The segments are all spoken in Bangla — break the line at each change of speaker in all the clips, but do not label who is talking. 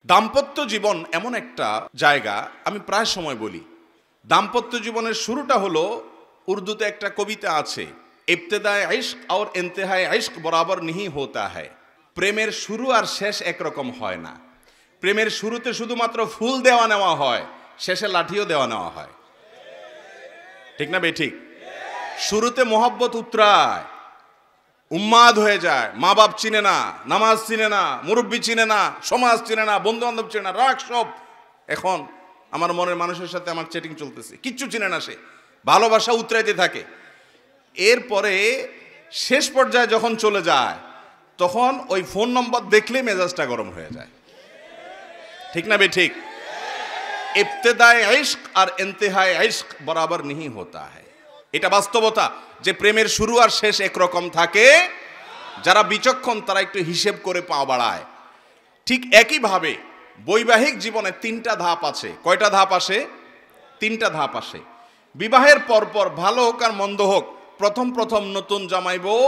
দাম্পত্য জীবন এমন একটা জায়গা, আমি প্রায় সময় বলি, দাম্পত্য জীবনের শুরুটা হলো, উর্দুতে একটা কবিতা আছে, ইবতেদায়ে ইশক আর ইন্তেহায়ে ইশক বরাবর নিহি হোতা হ্যায়। প্রেমের শুরু আর শেষ একরকম হয় না। প্রেমের শুরুতে শুধুমাত্র ফুল দেওয়া নেওয়া হয়, শেষে লাঠিও দেওয়া নেওয়া হয়। ঠিক না বেঠিক? শুরুতে মোহব্বত উতরায়, উন্মাদ হয়ে যায়, মা বাপ চিনে না, নামাজ চিনে না, মুরব্বী চিনে না, সমাজ চিনে না, বন্ধু বান্ধব চিনে না, রাগ সব। এখন আমার মনের মানুষের সাথে আমার চ্যাটিং চলতেছে, কিচ্ছু চিনে না সে, ভালোবাসা উতরাইতে থাকে। এরপরে শেষ পর্যায়ে যখন চলে যায়, তখন ওই ফোন নম্বর দেখলে মেজাজটা গরম হয়ে যায়। ঠিক না বেঠিক? ইবতেদায়ে ইশক আর ইন্তেহায়ে ইশক বরাবর নিহি হোতা হ্যায়। এটা বাস্তবতা যে প্রেমের শুরু আর শেষ একরকম থাকে। যারা বিচক্ষণ তারা একটু হিসেব করে পা বাড়ায়। ঠিক একইভাবে বৈবাহিক জীবনে তিনটা ধাপ আছে। কয়টা ধাপ আসে? তিনটা ধাপ আসে। বিবাহের পরপর ভালো হোক আর মন্দ হোক, প্রথম প্রথম নতুন জামাই বউ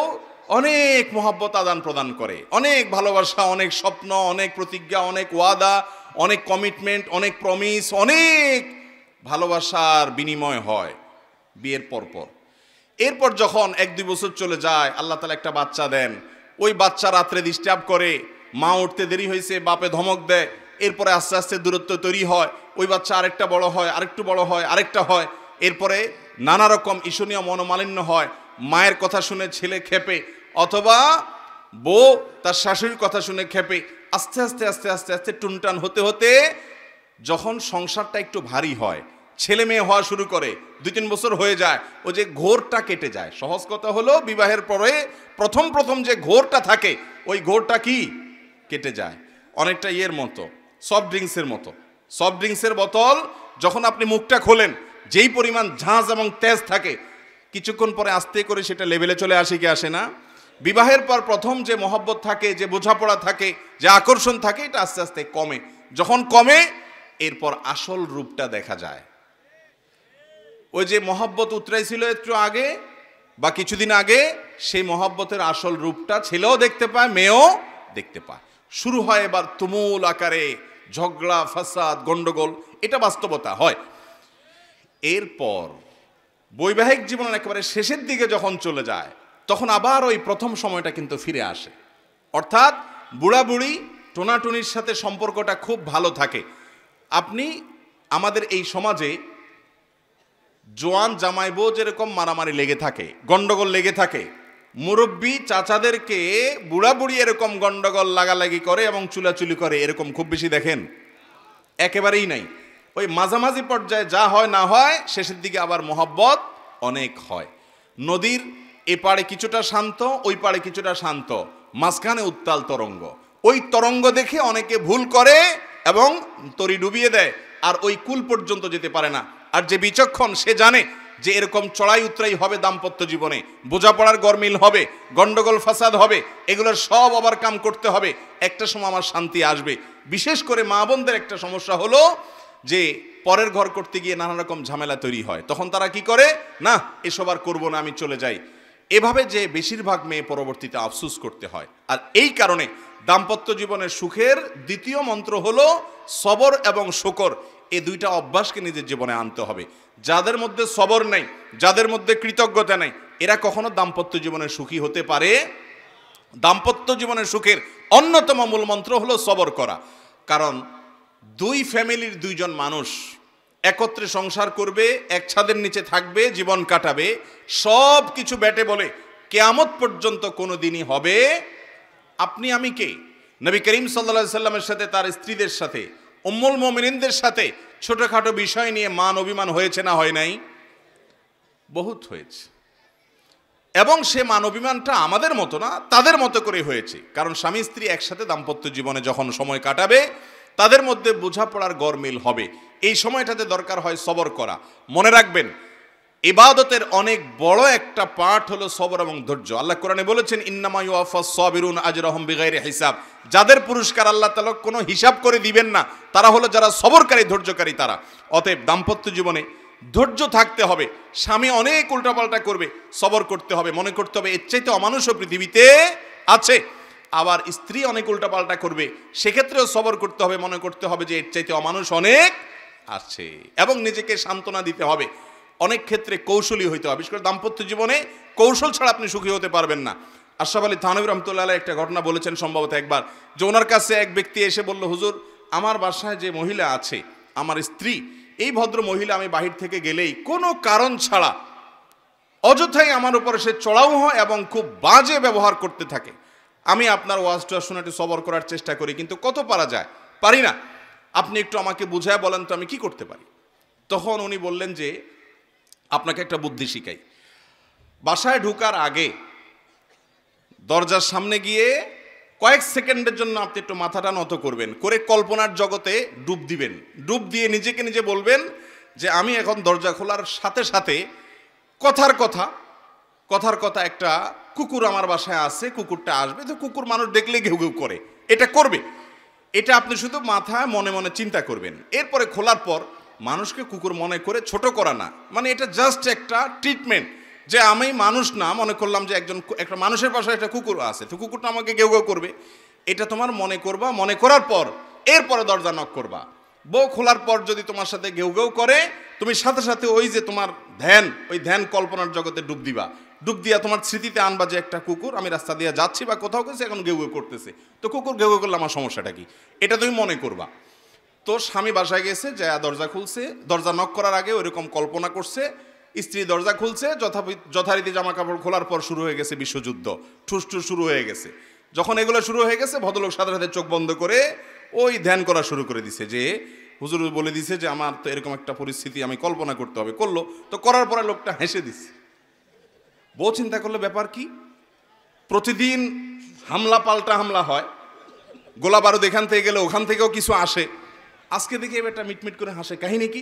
অনেক মহব্বত আদান প্রদান করে, অনেক ভালোবাসা, অনেক স্বপ্ন, অনেক প্রতিজ্ঞা, অনেক ওয়াদা, অনেক কমিটমেন্ট, অনেক প্রমিস, অনেক ভালোবাসার বিনিময় হয় বিয়ের পরপর। এরপর যখন 1-2 বছর চলে যায়, আল্লাহ তাআলা একটা বাচ্চা দেন। ওই বাচ্চা রাত্রে ডিস্টার্ব করে, মা উঠতে দেরি হয়েছে, বাপে ধমক দেয়। এরপরে আস্তে আস্তে দূরত্ব তৈরি হয়, ওই বাচ্চা আরেকটা বড় হয়, আরেকটু বড় হয়, আরেকটা হয়। এরপরে নানা রকম ঈর্ষণীয় মনোমালিন্য হয়। মায়ের কথা শুনে ছেলে খেপে, অথবা বউ তার শাশুড়ির কথা শুনে খেপে। আস্তে আস্তে আস্তে আস্তে আস্তে টুনটান হতে হতে যখন সংসারটা একটু ভারী হয়, ছেলে মেয়ে হওয়া শুরু করে, 2-3 বছর হয়ে যায়, ও যে ঘোরটা কেটে যায়। সহজ কথা হলো, বিবাহের পরে প্রথম প্রথম যে ঘোরটা থাকে, ওই ঘোরটা কি কেটে যায়। অনেকটা ইয়ের মতো, সফট ড্রিঙ্কসের মতো। সফট ড্রিঙ্কসের বোতল যখন আপনি মুখটা খোলেন, যেই পরিমাণ ঝাঁজ এবং তেজ থাকে, কিছুক্ষণ পরে আস্তে করে সেটা লেভেলে চলে আসে কি আসে না? বিবাহের পর প্রথম যে মহব্বত থাকে, যে বোঝাপড়া থাকে, যে আকর্ষণ থাকে, এটা আস্তে আস্তে কমে। যখন কমে, এরপর আসল রূপটা দেখা যায়। ওই যে মহব্বত উতরাইছিল একটু আগে বা কিছুদিন আগে, সেই মহব্বতের আসল রূপটা ছেলেও দেখতে পায়, মেয়েও দেখতে পায়। শুরু হয় এবার তুমুল আকারে ঝগড়া, ফাসাদ, গন্ডগোল। এটা বাস্তবতা হয়। এরপর বৈবাহিক জীবনের একেবারে শেষের দিকে যখন চলে যায়, তখন আবার ওই প্রথম সময়টা কিন্তু ফিরে আসে। অর্থাৎ বুড়া বুড়ি টোনাটুনির সাথে সম্পর্কটা খুব ভালো থাকে। আপনি আমাদের এই সমাজে জোয়ান জামাই বউ যেরকম মারামারি লেগে থাকে, গন্ডগোল লেগে থাকে, মুরব্বী চাচাদেরকে বুড়া বুড়ি এরকম গন্ডগোল লাগালাগি করে এবং চুলাচুলি করে, এরকম খুব বেশি দেখেন? একেবারেই নাই। ওই মাঝামাঝি পর্যায়ে যা হয় না হয়, শেষের দিকে আবার মহব্বত অনেক হয়। নদীর এ পাড়ে কিছুটা শান্ত, ওই পাড়ে কিছুটা শান্ত, মাঝখানে উত্তাল তরঙ্গ। ওই তরঙ্গ দেখে অনেকে ভুল করে এবং তরি ডুবিয়ে দেয়, আর ওই কুল পর্যন্ত যেতে পারে না। আর যে বিচক্ষণ, সে জানে যে এরকম চড়াই উতরাই হবে দাম্পত্য জীবনে, বোঝাপড়ার গরমিল হবে, গন্ডগোল ফাসাদ হবে, এগুলোর সব ওভারকাম করতে হবে। একটা সময় আমার শান্তি আসবে। বিশেষ করে মা বোনদের একটা সমস্যা হলো যে পরের ঘর করতে গিয়ে নানা রকম ঝামেলা তৈরি হয়। তখন তারা কি করে, না এসব আর করবো না, আমি চলে যাই। এভাবে যে বেশিরভাগ মেয়ে পরবর্তীতে আফসোস করতে হয়। আর এই কারণে দাম্পত্য জীবনের সুখের দ্বিতীয় মন্ত্র হলো সবর এবং শুকর। এই দুইটা অভ্যাসকে নিজের জীবনে আনতে হবে। যাদের মধ্যে সবর নেই, যাদের মধ্যে কৃতজ্ঞতা নেই, এরা কখনো দাম্পত্য জীবনে সুখী হতে পারে? দাম্পত্য জীবনের সুখের অন্যতম মূল মন্ত্র হলো সবর করা। কারণ দুই ফ্যামিলির দুইজন মানুষ একত্রে সংসার করবে, এক ছাদের নিচে থাকবে, জীবন কাটাবে, সব কিছু ব্যাটে বলে কিয়ামত পর্যন্ত কোনো দিনই হবে। আপনি আমি কে? নবী করিম সাল্লাল্লাহু আলাইহি সাল্লামের সাথে, তার স্ত্রীদের সাথে, উম্মুল মুমিনিনদের সাথে ছোটখাটো বিষয় নিয়ে মান অভিমান হয়েছে না হয় নাই? বহুত হয়েছে। এবং সে মান অভিমানটা আমাদের মতো না, তাদের মতো করে হয়েছে। কারণ স্বামী স্ত্রী একসাথে দাম্পত্য জীবনে যখন সময় কাটাবে, তাদের মধ্যে বোঝাপড়ার গরমিল হবে। এই সময়টাতে দরকার হয় সবর করা। মনে রাখবেন, ইবাদতের অনেক বড় একটা পার্ট হলো সবর এবং ধৈর্য। আল্লাহ কোরআনে বলেছেন, ইন্নামা ইউওয়াফাস সাবিরুন আজরাহুম বিগাইরি হিসাব। যাদের পুরস্কার আল্লাহ তাআলা কোনো হিসাব করে দিবেন না, তারা হলো যারা সবরকারী, ধৈর্যকারী তারা। অতএব দাম্পত্য জীবনে ধৈর্য থাকতে হবে। স্বামী অনেক উল্টাপাল্টা করবে, সবর করতে হবে। মনে করতে হবে এর চাইতে অমানুষও পৃথিবীতে আছে। আবার স্ত্রী অনেক উল্টাপাল্টা করবে, সেক্ষেত্রেও সবর করতে হবে, মনে করতে হবে যে এর চাইতে অমানুষ অনেক আছে, এবং নিজেকে সান্ত্বনা দিতে হবে। অনেক ক্ষেত্রে কৌশলী হইতে হবে, বিশেষ করে দাম্পত্য জীবনে কৌশল ছাড়া আপনি সুখী হতে পারবেন না। আশরাফ আলী থানভী রহমতুল্লাহ আলাইহি একটা ঘটনা বলেছেন সম্ভবত একবার, যে ওনার কাছে এক ব্যক্তি এসে বলল, হুজুর আমার বাসায় যে মহিলা আছে আমার স্ত্রী, এই ভদ্র মহিলা আমি বাহির থেকে গেলেই কোনো কারণ ছাড়া অযথাই আমার উপরে সে চড়াও হয় এবং খুব বাজে ব্যবহার করতে থাকে। আমি আপনার ওয়াজটা শুনে একটু সবর করার চেষ্টা করি, কিন্তু কত পারা যায়, পারি না। আপনি একটু আমাকে বুঝায় বলেন তো আমি কি করতে পারি। তখন উনি বললেন যে আপনাকে একটা বুদ্ধি শিখাই। বাসায় ঢোকার আগে দরজার সামনে গিয়ে কয়েক সেকেন্ডের জন্য আপনি একটু মাথাটা নত করবেন, করে কল্পনার জগতে ডুব দিবেন। ডুব দিয়ে নিজেকে নিজে বলবেন যে আমি এখন দরজা খোলার সাথে সাথে কথার কথা একটা কুকুর আমার বাসায় আছে, কুকুরটা আসবে, তো কুকুর মানুষ দেখলে ঘেউ ঘেউ করে, এটা করবে। এটা আপনি শুধু মাথায় মনে মনে চিন্তা করবেন। এরপরে খোলার পর মানুষকে কুকুর মনে করে ছোট করা না, মানে এটা জাস্ট একটা ট্রিটমেন্ট, যে আমি মানুষ না, মনে করলাম যে একটা মানুষের বাসায় একটা কুকুর আছে, তো কুকুরটা আমাকে ঘেউ ঘেউ করবে, এটা তোমার মনে করবা। মনে করার পর এরপরে দরজা নক করবা। বউ খোলার পর যদি তোমার সাথে ঘেউ ঘেউ করে, তুমি সাথে সাথে ওই যে তোমার ওই ধ্যান কল্পনার জগতে ডুব দিবা। ডুব দিয়া তোমার স্মৃতিতে আনবা যে একটা কুকুর, আমি রাস্তা দিয়ে যাচ্ছি বা কোথাও গেছে, এখন ঘেউ ঘেউ করতেছে, তো কুকুর ঘেউ ঘেউ করলে আমার সমস্যাটা কি, এটা তুমি মনে করবা। তো স্বামী বাসায় গেছে, যা দরজা খুলছে, দরজা নক করার আগে ওইরকম কল্পনা করছে, স্ত্রী দরজা খুলছে, যথারীতি জামা কাপড় খোলার পর শুরু হয়ে গেছে বিশ্বযুদ্ধ, ঠুসঠুস শুরু হয়ে গেছে। যখন এগুলো শুরু হয়ে গেছে, ভদ্রলোক সাথে সাথে চোখ বন্ধ করে ওই ধ্যান করা শুরু করে দিছে, যে হুজুর বলে দিছে যে আমার তো এরকম একটা পরিস্থিতি আমি কল্পনা করতে হবে। করলো, তো করার পরে লোকটা হেসে দিছে। বউ চিন্তা করলো ব্যাপার কি, প্রতিদিন হামলা পাল্টা হামলা হয়, গোলা বারুদ এখান থেকে গেলে ওখান থেকেও কিছু আসে, আজকে দেখে এবার মিটমিট করে হাসে, কাহিনী কি?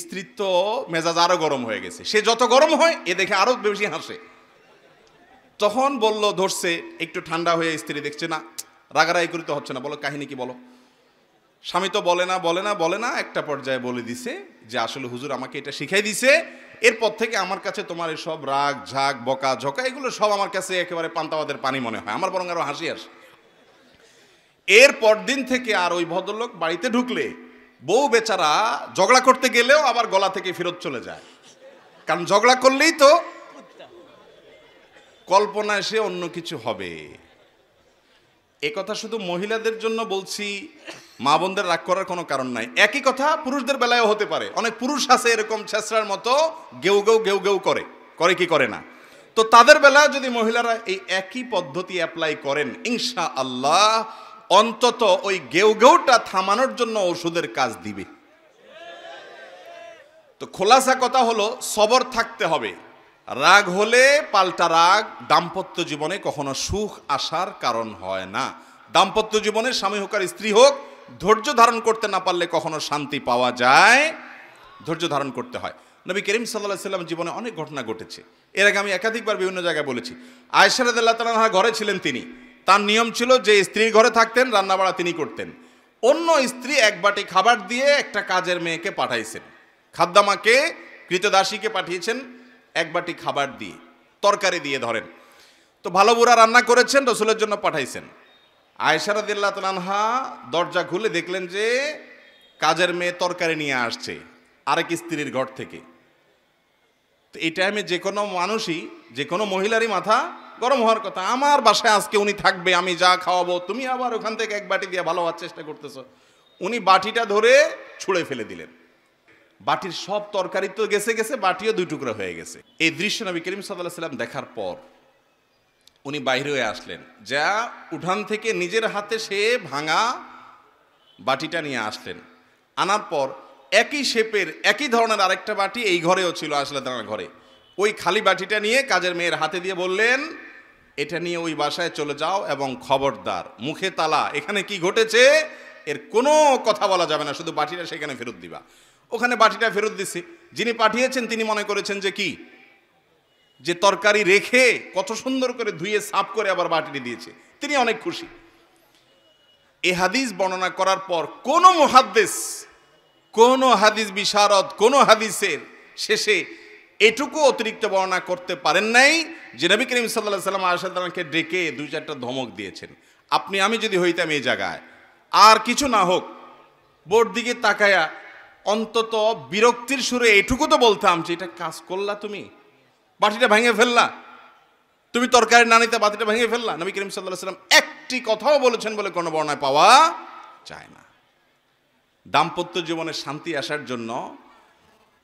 স্ত্রীর তো মেজাজ আরো গরম হয়ে গেছে, সে যত গরম হয় এ দেখে আরো বেশি হাসে। তখন বলল, ধরছে একটু ঠান্ডা হয়ে, স্ত্রী দেখছে না রাগারাগি করতে হচ্ছে না, বলো কাহিনী কি বলো। স্বামী তো বলে না, একটা পর্যায়ে বলে দিছে যে আসলে হুজুর আমাকে এটা শিখাই দিছে, এরপর থেকে আমার কাছে তোমার এসব রাগ ঝাগ বকা ঝকা এগুলো সব আমার কাছে একেবারে পান্তাবাদের পানি মনে হয়, আমার বরং আরো হাসি আসে। এরপর দিন থেকে আর ওই ভদ্রলোক বাড়িতে ঢুকলে বউ বেচারা ঝগড়া করতে গেলেও আবার গলা থেকে ফেরত চলে যায়, কারণ ঝগড়া করলেই তো কল্পনা এসে অন্য কিছু হবে। এ কথা শুধু মহিলাদের জন্য বলছি, মা বোনদের রাগ করার কোনো কারণ নাই। একই কথা পুরুষদের বেলায়ও হতে পারে, অনেক পুরুষ আছে এরকম ছেঁচড়ার মতো গেউ গেউ করে কি করে না, তো তাদের বেলায় যদি মহিলারা এই একই পদ্ধতি অ্যাপ্লাই করেন, ইনশাআল্লাহ অন্তত ওই গেউটা থামানোর জন্য ওষুধের কাজ দিবে। তো খোলাসা কথা হলো, সবর থাকতে হবে। রাগ হলে পাল্টা রাগ দাম্পত্য জীবনে কখনো সুখ আসার কারণ হয় না। দাম্পত্য জীবনে স্বামী হোক আর স্ত্রী হোক, ধৈর্য ধারণ করতে না পারলে কখনো শান্তি পাওয়া যায়, ধৈর্য ধারণ করতে হয়। নবী করিম সাল্লাল্লাহু আলাইহি ওয়াসাল্লাম জীবনে অনেক ঘটনা ঘটেছে, এর আগে আমি একাধিকবার বিভিন্ন জায়গায় বলেছি। আয়েশা রাদিয়াল্লাহু তাআলা আনহা ঘরে ছিলেন, তিনি, তার নিয়ম ছিল যে স্ত্রীর ঘরে থাকতেন, রান্নাবাড়া তিনি করতেন। অন্য স্ত্রী এক বাটি খাবার দিয়ে একটা কাজের মেয়েকে পাঠাইছেন, খাদ্দামাকে কৃতদাসীকে পাঠিয়েছেন এক বাটি খাবার দিয়ে, তরকারি দিয়ে ধরেন। তো ভালো বুড়া রান্না করেছেন, রসুলের জন্য পাঠাইছেন। আয়েশা রাদিয়াল্লাহু তাআলা আনহা দরজা খুলে দেখলেন যে কাজের মেয়ে তরকারি নিয়ে আসছে আরেক স্ত্রীর ঘর থেকে। তো এই টাইমে যে কোনো মানুষই, যে কোনো মহিলারই মাথা গরম হওয়ার কথা, আমার বাসায় আজকে উনি থাকবে, আমি যা খাওয়াবো, তুমি আবার ওখান থেকে এক বাটি দিয়ে ভালো হওয়ার চেষ্টা করতেছ। উনি বাটিটা ধরে ছুঁড়ে ফেলে দিলেন, বাটির সব তরকারি তো গেছে, বাটিও দুই টুকরা হয়ে গেছে। এই দৃশ্য নবী করিম সাল্লাল্লাহু আলাইহি ওয়াসাল্লাম দেখার পর উনি বাইরে হয়ে আসলেন, যা উঠান থেকে নিজের হাতে সে ভাঙা বাটিটা নিয়ে আসলেন। আনার পর একই শেপের একই ধরনের আরেকটা বাটি এই ঘরেও ছিল, আসলে তার ঘরে, ওই খালি বাটিটা নিয়ে কাজের মেয়ের হাতে দিয়ে বললেন, এটা নিয়ে ওই বাসায় চলে যাও এবং খবরদার মুখে তালা, এখানে কি ঘটেছে এর কোনো কথা বলা যাবে না, শুধু বাটিটা সেখানে ফেরত দিবা। ওখানে বাটিটা ফেরত দিছে। যিনি পাঠিয়েছেন তিনি মনে করেছেন যে কি, যে তরকারি রেখে কত সুন্দর করে ধুয়ে সাফ করে আবার বাটিটি দিয়েছে, তিনি অনেক খুশি। এই হাদিস বর্ণনা করার পর কোন মুহাদ্দিস, কোন হাদিস বিশারদ, কোন হাদিসের শেষে এটুকু অতিরিক্ত বর্ণনা করতে পারেন নাই যে নবী করিম সাল্লাল্লাহু আলাইহি ওয়াসাল্লাম আয়েশা রাদিয়াল্লাহু আনহাকে ডেকে দুই চারটা ধমক দিয়েছেন। আপনি আমি যদি হইতাম এই জায়গায়, আর কিছু না হোক বোর দিকে তাকায়া অন্তত বিরক্তির সুরে এটুকু তো বলতাম যে এটা কাজ করলা, তুমি বাটিটা ভেঙে ফেললা, তুমি তরকারি না নিতে বাটিটা ভেঙে ফেললা। নবী করিম সাল্লাল্লাহু আলাইহি ওয়াসাল্লাম একটি কথাও বলেছেন বলে কোনো বর্ণনায় পাওয়া যায় না। দাম্পত্য জীবনে শান্তি আসার জন্য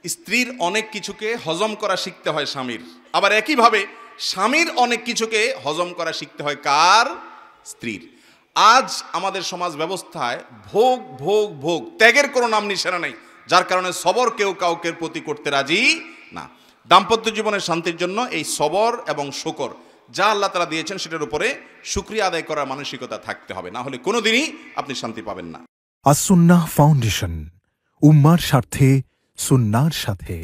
স্ত্রীর অনেক কিছুকে হজম করা শিখতে হয় স্বামীর, আবার একইভাবে স্বামীর অনেক কিছুকে হজম করা শিখতে হয় কার? স্ত্রীর। আজ আমাদের সমাজ ব্যবস্থায় ভোগ ভোগ ভোগ, ত্যাগের কোনো নাম নিশানা নেই, যার কারণে সবর কেউ কাউকে প্রতি করতে রাজি না। দাম্পত্য জীবনের শান্তির জন্য এই সবর এবং শুকর যা আল্লাহ তাআলা দিয়েছেন সেটার উপরে শুকরিয়া আদায় করার মানসিকতা থাকতে হবে, না হলে কোনোদিনই আপনি শান্তি পাবেন না।
আস-সুন্নাহ ফাউন্ডেশন, উম্মার স্বার্থে সুন্নাহর সাথে।